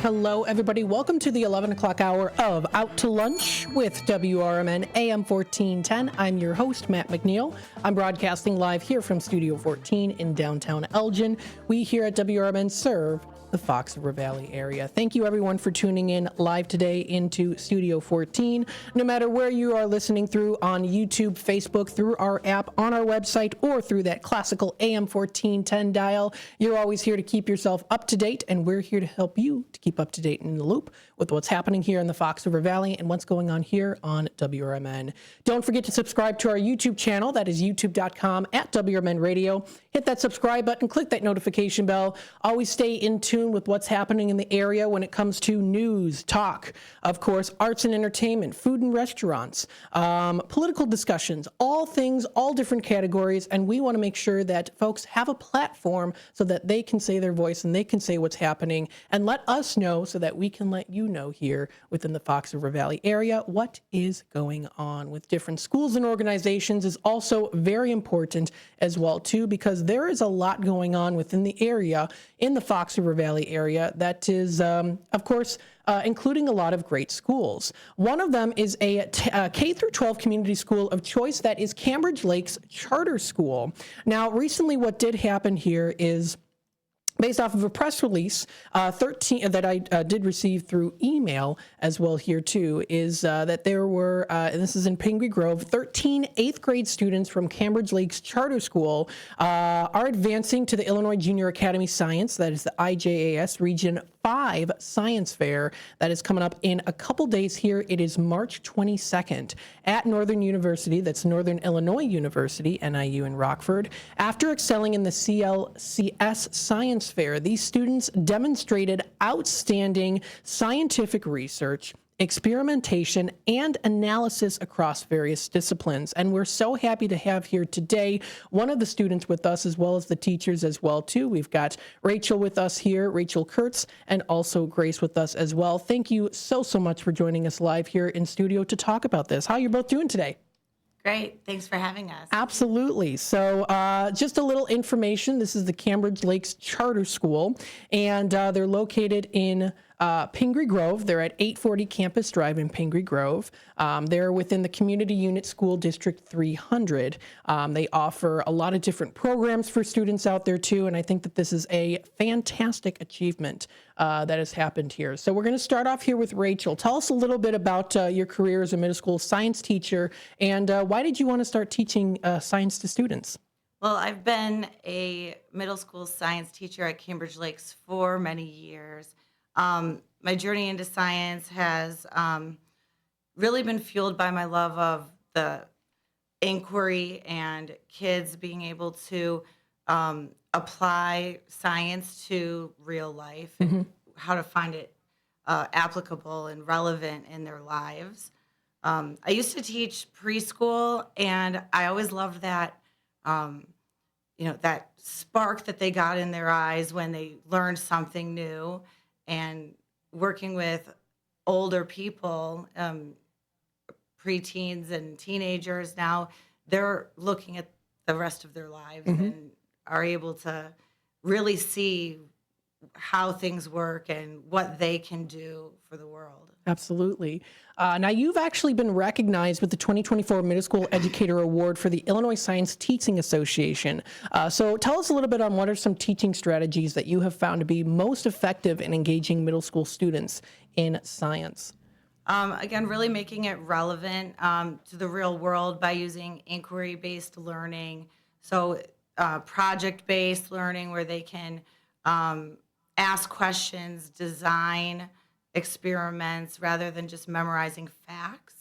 Hello, everybody. Welcome to the 11 o'clock hour of Out to Lunch with WRMN AM 1410. I'm your host, Matt McNeil. I'm broadcasting live here from Studio 14 in downtown Elgin. We here at WRMN serve the Fox River Valley area. Thank you, everyone, for tuning in live today into Studio 14. No matter where you are listening through on YouTube, Facebook, through our app, on our website, or through that classical AM 1410 dial, you're always here to keep yourself up to date, and we're here to help you to keep up to date and in the loop with what's happening here in the Fox River Valley and what's going on here on WRMN. Don't forget to subscribe to our YouTube channel. That is youtube.com/WRMN Radio. Hit that subscribe button, click that notification bell. Always stay in tune with what's happening in the area when it comes to news, talk, of course, arts and entertainment, food and restaurants, political discussions, all things, all different categories. And we want to make sure that folks have a platform so that they can say their voice and they can say what's happening and let us know so that we can let you know here within the Fox River Valley area what is going on with different schools and organizations is also very important as well too, because there is a lot going on within the area in the Fox River Valley area that is of course including a lot of great schools. One of them is a K through 12 community school of choice that is Cambridge Lakes Charter School. Now recently what did happen here is, based off of a press release 13 that I did receive through email as well here too, is that there were, and this is in Pingree Grove, 13 8th grade students from Cambridge Lakes Charter School are advancing to the Illinois Junior Academy Science, that is the IJAS Region 5 Science Fair that is coming up in a couple days here. It is March 22nd at Northern University, that's Northern Illinois University, NIU in Rockford. After excelling in the CLCS Science Fair, these students demonstrated outstanding scientific research, experimentation, and analysis across various disciplines. And we're so happy to have here today one of the students with us, as well as the teachers as well too. We've got Rachel with us here, Rachel Kurtz, and also Grace with us as well. Thank you so much for joining us live here in studio to talk about this. How are you both doing today? Great. Thanks for having us. Absolutely. So just a little information. This is the Cambridge Lakes Charter School, and they're located in Pingree Grove. They're at 840 Campus Drive in Pingree Grove. They're within the Community Unit School District 300. They offer a lot of different programs for students out there too, and I think that this is a fantastic achievement that has happened here. So we're going to start off here with Rachel. Tell us a little bit about your career as a middle school science teacher, and why did you want to start teaching science to students? Well, I've been a middle school science teacher at Cambridge Lakes for many years. My journey into science has really been fueled by my love of the inquiry and kids being able to apply science to real life and how to find it applicable and relevant in their lives. I used to teach preschool, and I always loved that, that spark that they got in their eyes when they learned something new. And working with older people, preteens and teenagers now, they're looking at the rest of their lives and are able to really see how things work and what they can do for the world. Absolutely. Now, you've actually been recognized with the 2024 Middle School Educator Award for the Illinois Science Teaching Association. So tell us a little bit on what are some teaching strategies that you have found to be most effective in engaging middle school students in science. Again, really making it relevant to the real world by using inquiry-based learning. So project-based learning where they can ask questions, design experiments rather than just memorizing facts.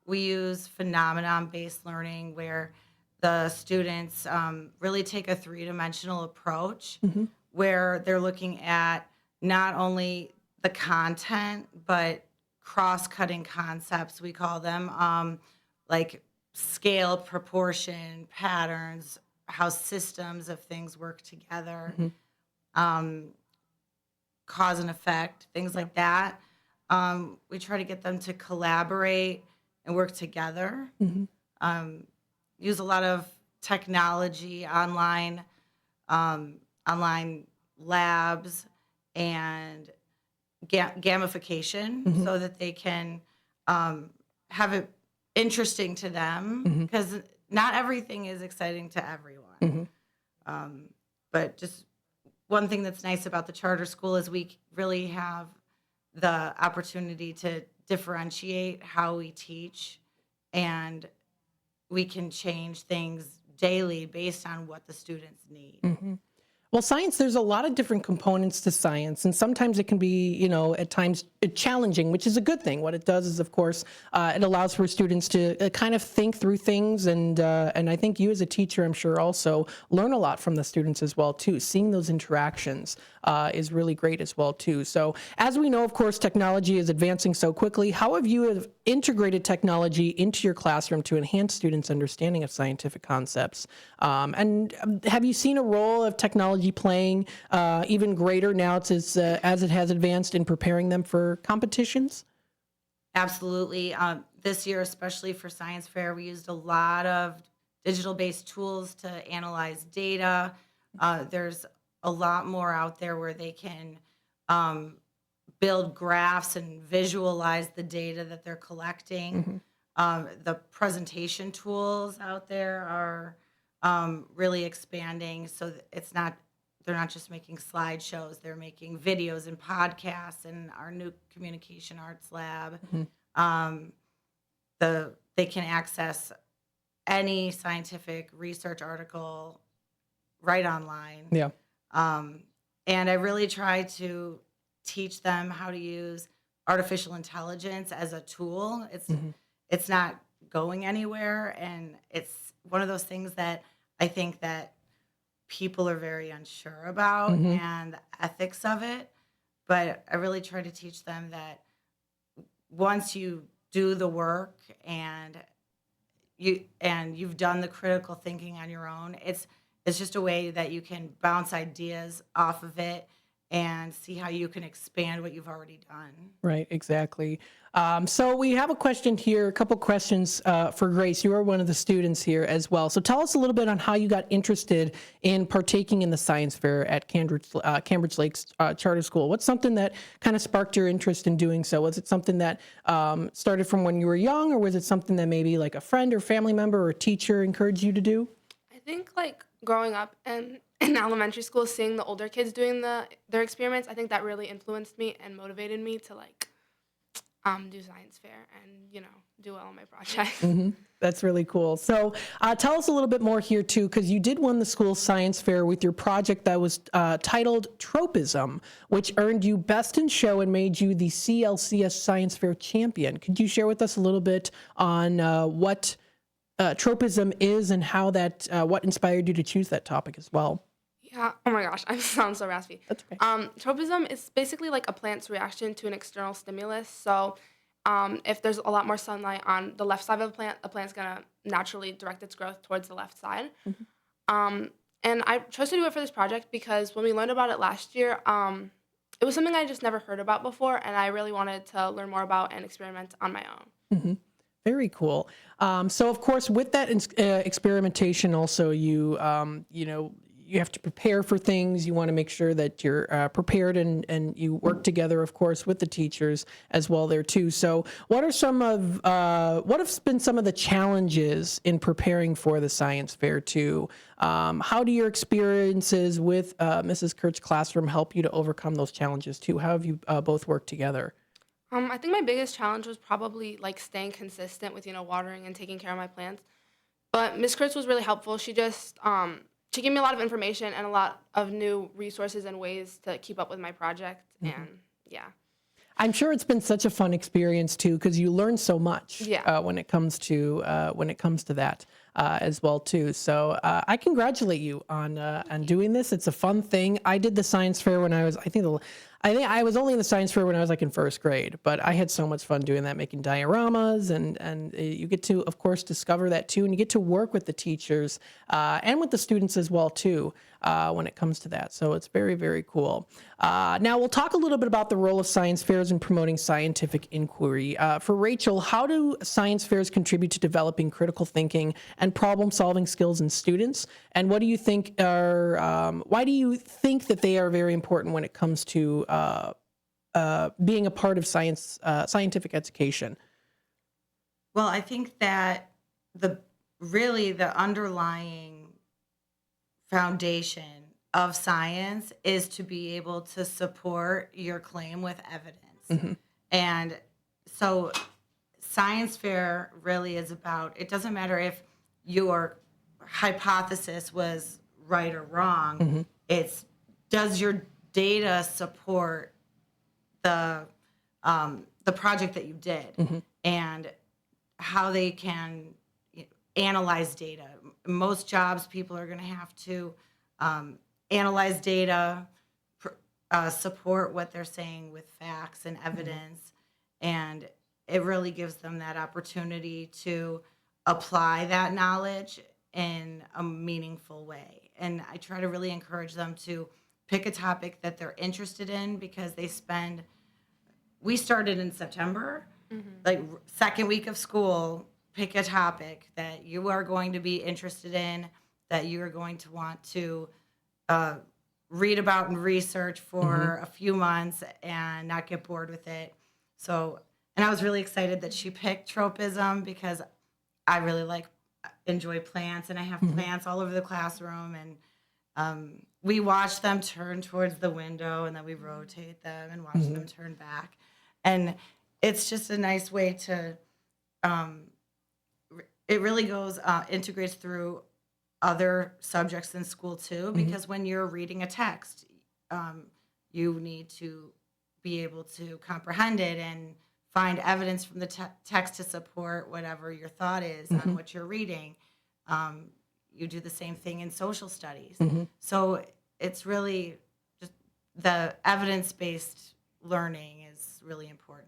We use phenomenon-based learning where the students really take a three-dimensional approach where they're looking at not only the content, but cross-cutting concepts, we call them, like scale, proportion, patterns, how systems of things work together, cause and effect, things like that. We try to get them to collaborate and work together. Use a lot of technology, online labs, and gamification, so that they can have it interesting to them, because not everything is exciting to everyone. But just one thing that's nice about the charter school is we really have the opportunity to differentiate how we teach, and we can change things daily based on what the students need. Well, science, there's a lot of different components to science, and sometimes it can be, at times challenging, which is a good thing. What it does is, of course, it allows for students to kind of think through things, and I think you as a teacher, I'm sure, also learn a lot from the students as well, too. Seeing those interactions is really great as well, too. So as we know, of course, technology is advancing so quickly. How have you integrated technology into your classroom to enhance students' understanding of scientific concepts? And have you seen a role of technology playing even greater now as it has advanced in preparing them for competitions? Absolutely. This year, especially for Science Fair, we used a lot of digital-based tools to analyze data. There's a lot more out there where they can build graphs and visualize the data that they're collecting. The presentation tools out there are really expanding, so that they're not just making slideshows, they're making videos and podcasts, and our new communication arts lab. They can access any scientific research article right online. Yeah. And I really try to teach them how to use artificial intelligence as a tool. It's not going anywhere, and it's one of those things that I think that people are very unsure about, and the ethics of it. But I really try to teach them that once you do the work and you've done the critical thinking on your own, it's just a way that you can bounce ideas off of it and see how you can expand what you've already done. Right, exactly. So we have a question here, a couple questions for Grace. You are one of the students here as well. So tell us a little bit on how you got interested in partaking in the science fair at Cambridge Lakes Charter School. What's something that kind of sparked your interest in doing so? Was it something that started from when you were young, or was it something that maybe like a friend or family member or teacher encouraged you to do? I think like growing up and in elementary school, seeing the older kids doing their experiments, I think that really influenced me and motivated me to do science fair and, do well on my project. That's really cool. So tell us a little bit more here too, because you did win the school science fair with your project that was titled Tropism, which earned you Best in Show and made you the CLCS Science Fair champion. Could you share with us a little bit on what tropism is and how what inspired you to choose that topic as well? Yeah. Oh my gosh, I sound so raspy. That's okay. Tropism is basically like a plant's reaction to an external stimulus. So if there's a lot more sunlight on the left side of the plant's gonna naturally direct its growth towards the left side. And I chose to do it for this project because when we learned about it last year, it was something I just never heard about before, and I really wanted to learn more about and experiment on my own. Very cool. So of course, with that experimentation, also you have to prepare for things. You want to make sure that you're prepared and you work together, of course, with the teachers as well there too. So what have been some of the challenges in preparing for the science fair too? How do your experiences with Mrs. Kurtz's classroom help you to overcome those challenges too? How have you both worked together? I think my biggest challenge was probably staying consistent with, watering and taking care of my plants. But Ms. Kurtz was really helpful. She just, she gave me a lot of information and a lot of new resources and ways to keep up with my project. And yeah. I'm sure it's been such a fun experience too, because you learn so much when it comes to that. as well too. So I congratulate you on doing this. It's a fun thing. I did the science fair when I was, I think I was only in the science fair when I was like in first grade, but I had so much fun doing that, making dioramas, and you get to, of course, discover that too, and you get to work with the teachers and with the students as well too when it comes to that. So it's very, very cool. Now we'll talk a little bit about the role of science fairs in promoting scientific inquiry. For Rachel, how do science fairs contribute to developing critical thinking and problem-solving skills in students? And what do you think are, why do you think that they are very important when it comes to being a part of scientific education? Well, I think that the underlying foundation of science is to be able to support your claim with evidence. And so science fair really is about, it doesn't matter if your hypothesis was right or wrong. It's, does your data support the project that you did, and how they can analyze data. Most jobs, people are going to have to analyze data, support what they're saying with facts and evidence, and it really gives them that opportunity to apply that knowledge in a meaningful way. And I try to really encourage them to pick a topic that they're interested in, because we started in September, like second week of school. Pick a topic that you are going to be interested in, that you are going to want to read about and research for a few months and not get bored with it. So, and I was really excited that she picked tropism, because I really enjoy plants, and I have plants all over the classroom, and we watch them turn towards the window, and then we rotate them and watch them turn back. And it's just a nice way to, it really integrates through other subjects in school too, because when you're reading a text, you need to be able to comprehend it and find evidence from the text to support whatever your thought is on what you're reading. You do the same thing in social studies. So it's really just the evidence-based learning is really important.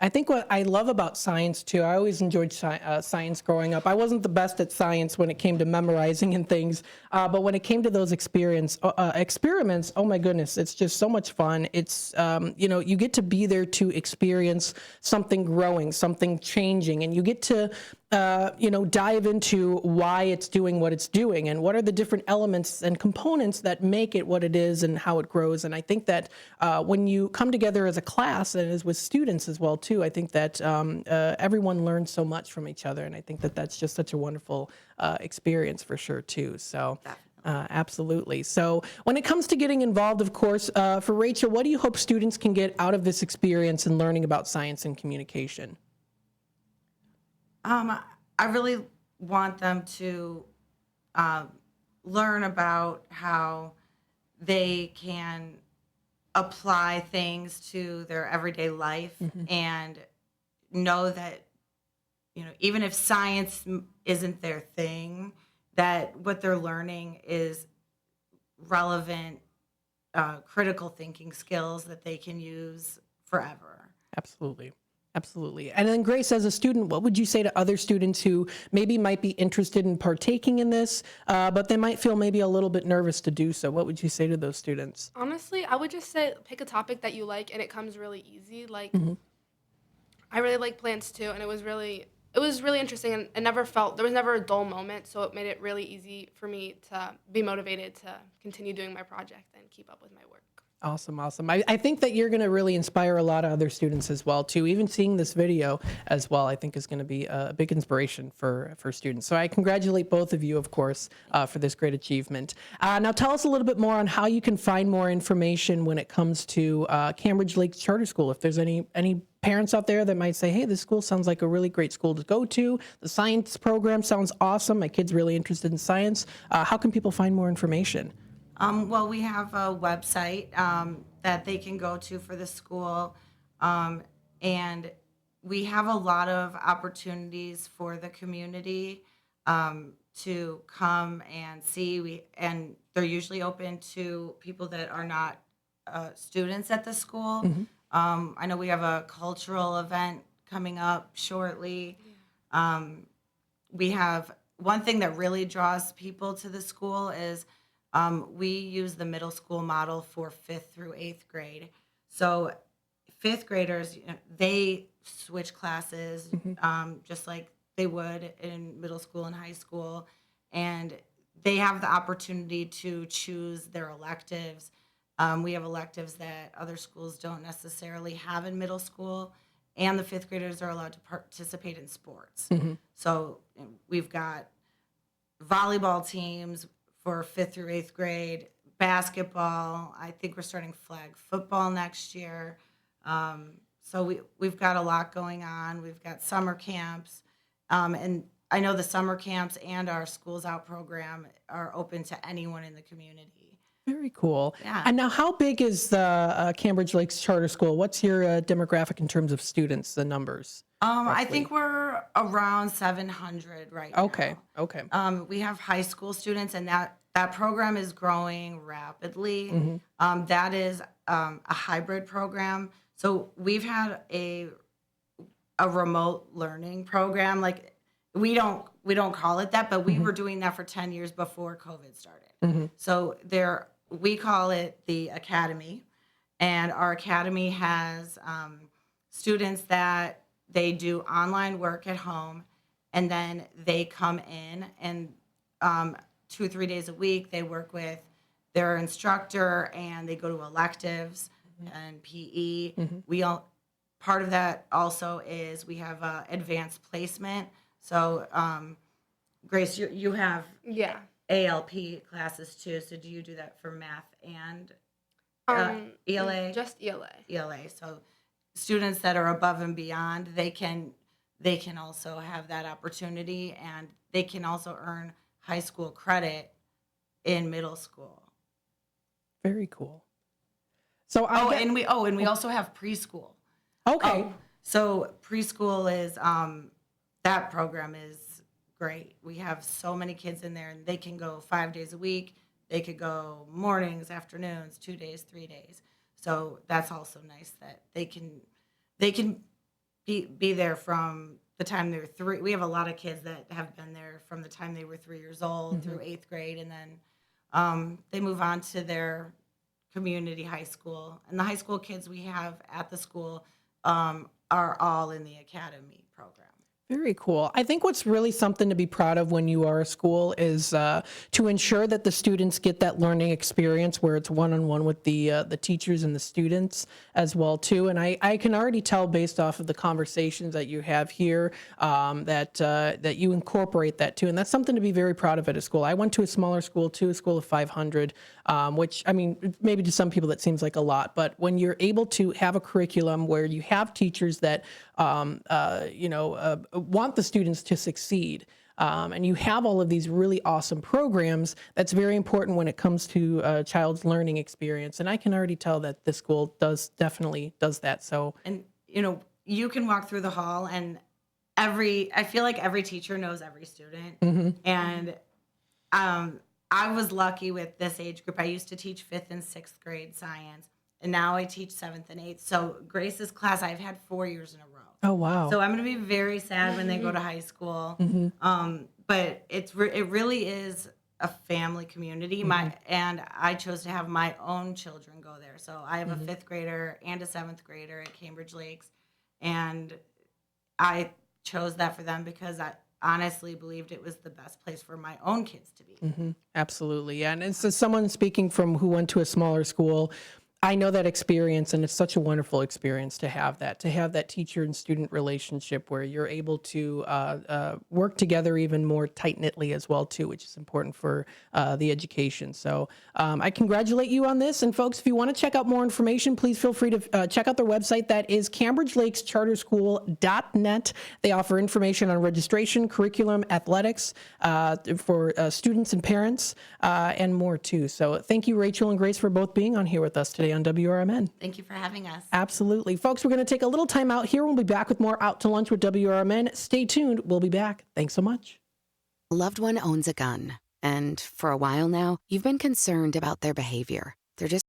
I think what I love about science too, I always enjoyed science growing up. I wasn't the best at science when it came to memorizing and things, but when it came to those experiments, oh my goodness, it's just so much fun. It's, you get to be there to experience something growing, something changing, and you get to dive into why it's doing what it's doing, and what are the different elements and components that make it what it is and how it grows. And I think that when you come together as a class, and as with students as well too, I think that everyone learns so much from each other, and I think that that's just such a wonderful experience for sure too. So absolutely. So when it comes to getting involved, of course, for Rachel, what do you hope students can get out of this experience in learning about science and communication? I really want them to learn about how they can apply things to their everyday life, and know that, even if science isn't their thing, that what they're learning is relevant, critical thinking skills that they can use forever. Absolutely. Absolutely. And then Grace, as a student, what would you say to other students who maybe might be interested in partaking in this, but they might feel maybe a little bit nervous to do so? What would you say to those students? Honestly, I would just say pick a topic that you like, and it comes really easy. Like, I really like plants too, and it was really interesting, and there was never a dull moment, so it made it really easy for me to be motivated to continue doing my project and keep up with my work. Awesome. I think that you're going to really inspire a lot of other students as well, too. Even seeing this video as well, I think is going to be a big inspiration for students. So I congratulate both of you, of course, for this great achievement. Now tell us a little bit more on how you can find more information when it comes to Cambridge Lakes Charter School. If there's any parents out there that might say, hey, this school sounds like a really great school to go to. The science program sounds awesome. My kid's really interested in science. How can people find more information? Well, we have a website that they can go to for the school, and we have a lot of opportunities for the community. to come and see. And they're usually open to people that are not students at the school. I know we have a cultural event coming up shortly. We have one thing that really draws people to the school is we use the middle school model for 5th through 8th grade. So 5th graders, they switch classes just like they would in middle school and high school. And they have the opportunity to choose their electives. We have electives that other schools don't necessarily have in middle school. And the 5th graders are allowed to participate in sports. So we've got volleyball teams for 5th through 8th grade, basketball. I think we're starting flag football next year. So we've got a lot going on. We've got summer camps. And I know the summer camps and our Schools Out program are open to anyone in the community. Very cool. Yeah. And now, how big is the Cambridge Lakes Charter School? What's your demographic in terms of students, the numbers? I think we're around 700 right now. Okay. We have high school students, and that program is growing rapidly. That is a hybrid program. So we've had a remote learning program. Like we don't call it that, but we were doing that for 10 years before COVID started. So we call it the Academy, and our Academy has students that they do online work at home, and then they come in and 2 or 3 days a week they work with their instructor, and they go to electives and PE. Part of that also is we have advanced placement. So Grace, you have ALP classes too. So do you do that for math and ELA? Just ELA. ELA. So students that are above and beyond, they can also have that opportunity, and they can also earn high school credit in middle school. Very cool. So and we also have preschool. Okay. So preschool is that program is great. We have so many kids in there, and they can go 5 days a week. They could go mornings, afternoons, 2 days, 3 days. So that's also nice that they can be there from the time they're 3. We have a lot of kids that have been there from the time they were 3 years old through 8th grade, and then they move on to their community high school. And the high school kids we have at the school are all in the academy program. Very cool. I think what's really something to be proud of when you are a school is to ensure that the students get that learning experience where it's one-on-one with the teachers and the students as well too. And I can already tell based off of the conversations that you have here that you incorporate that too. And that's something to be very proud of at a school. I went to a smaller school too, a school of 500, which, I mean, maybe to some people that seems like a lot, but when you're able to have a curriculum where you have teachers that want the students to succeed. And you have all of these really awesome programs. That's very important when it comes to a child's learning experience. And I can already tell that this school definitely does that. So, and you can walk through the hall, and I feel like every teacher knows every student. And I was lucky with this age group. I used to teach 5th and 6th grade science, and now I teach 7th and 8th. So Grace's class, I've had 4 years in a row. Oh, wow. So I'm going to be very sad when they go to high school. But it really is a family community. And I chose to have my own children go there. So I have a 5th grader and a 7th grader at Cambridge Lakes. And I chose that for them because I honestly believed it was the best place for my own kids to be. Absolutely. Yeah. And as someone speaking from who went to a smaller school, I know that experience, and it's such a wonderful experience to have that teacher and student relationship where you're able to work together even more tight-knitly as well too, which is important for the education. So I congratulate you on this. And folks, if you want to check out more information, please feel free to check out their website. That is CambridgeLakesCharterSchool.net. They offer information on registration, curriculum, athletics for students and parents, and more too. So thank you, Rachel and Grace, for both being on here with us today on WRMN. Thank you for having us. Absolutely. Folks, we're going to take a little time out here. We'll be back with more Out to Lunch with WRMN. Stay tuned. We'll be back. Thanks so much. A loved one owns a gun, and for a while now, you've been concerned about their behavior. They're just